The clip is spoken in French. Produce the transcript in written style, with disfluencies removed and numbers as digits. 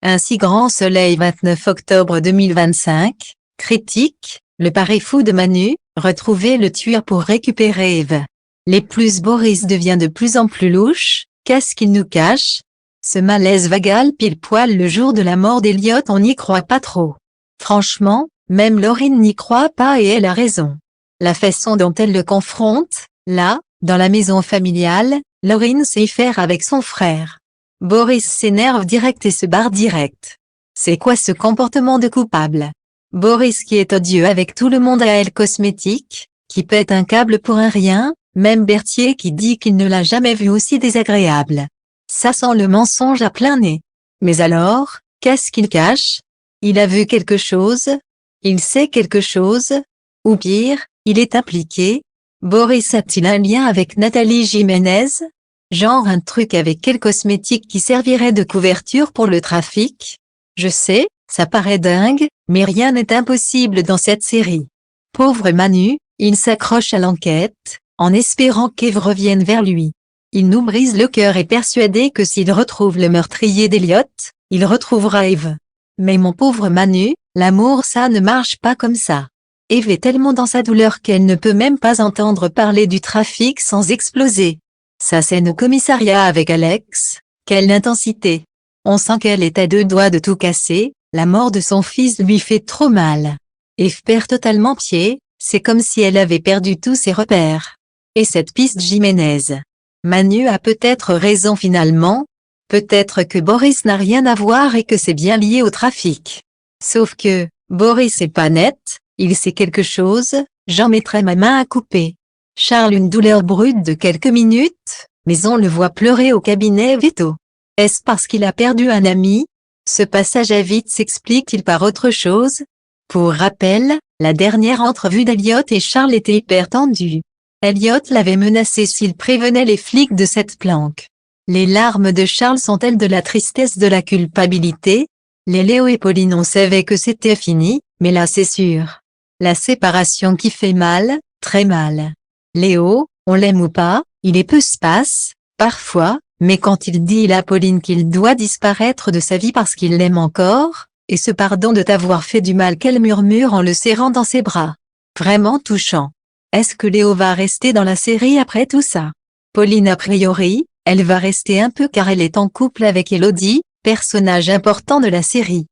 Un si grand soleil 29 octobre 2025, critique, le pari fou de Manu, retrouver le tueur pour récupérer Eve. Les plus Boris devient de plus en plus louche, qu'est-ce qu'il nous cache? Ce malaise vagal pile poil le jour de la mort d'Elliot, on n'y croit pas trop. Franchement, même Laurine n'y croit pas et elle a raison. La façon dont elle le confronte, là, dans la maison familiale, Laurine sait y faire avec son frère. Boris s'énerve direct et se barre direct. C'est quoi ce comportement de coupable? Boris qui est odieux avec tout le monde à Elle Cosmétique, qui pète un câble pour un rien, même Berthier qui dit qu'il ne l'a jamais vu aussi désagréable. Ça sent le mensonge à plein nez. Mais alors, qu'est-ce qu'il cache? Il a vu quelque chose? Il sait quelque chose? Ou pire, il est impliqué? Boris a-t-il un lien avec Nathalie Jiménez? Genre un truc avec quel cosmétique qui servirait de couverture pour le trafic? Je sais, ça paraît dingue, mais rien n'est impossible dans cette série. Pauvre Manu, il s'accroche à l'enquête, en espérant qu'Eve revienne vers lui. Il nous brise le cœur et persuadé que s'il retrouve le meurtrier d'Elliot, il retrouvera Eve. Mais mon pauvre Manu, l'amour ça ne marche pas comme ça. Eve est tellement dans sa douleur qu'elle ne peut même pas entendre parler du trafic sans exploser. Sa scène au commissariat avec Alex, quelle intensité. On sent qu'elle est à deux doigts de tout casser, la mort de son fils lui fait trop mal. Eve perd totalement pied, c'est comme si elle avait perdu tous ses repères. Et cette piste Jiménez. Manu a peut-être raison finalement, peut-être que Boris n'a rien à voir et que c'est bien lié au trafic. Sauf que, Boris est pas net, il sait quelque chose, j'en mettrai ma main à couper. Charles une douleur brute de quelques minutes, mais on le voit pleurer au cabinet veto. Est-ce parce qu'il a perdu un ami? Ce passage à vide s'explique-t-il par autre chose? Pour rappel, la dernière entrevue d'Elliot et Charles était hyper tendue. Elliot l'avait menacé s'il prévenait les flics de cette planque. Les larmes de Charles sont-elles de la tristesse de la culpabilité? Les Léo et Pauline on savait que c'était fini, mais là c'est sûr. La séparation qui fait mal, très mal. Léo, on l'aime ou pas, il est peu space, parfois, mais quand il dit à Pauline qu'il doit disparaître de sa vie parce qu'il l'aime encore, et ce pardon de t'avoir fait du mal qu'elle murmure en le serrant dans ses bras. Vraiment touchant. Est-ce que Léo va rester dans la série après tout ça? Pauline a priori, elle va rester un peu car elle est en couple avec Elodie, personnage important de la série.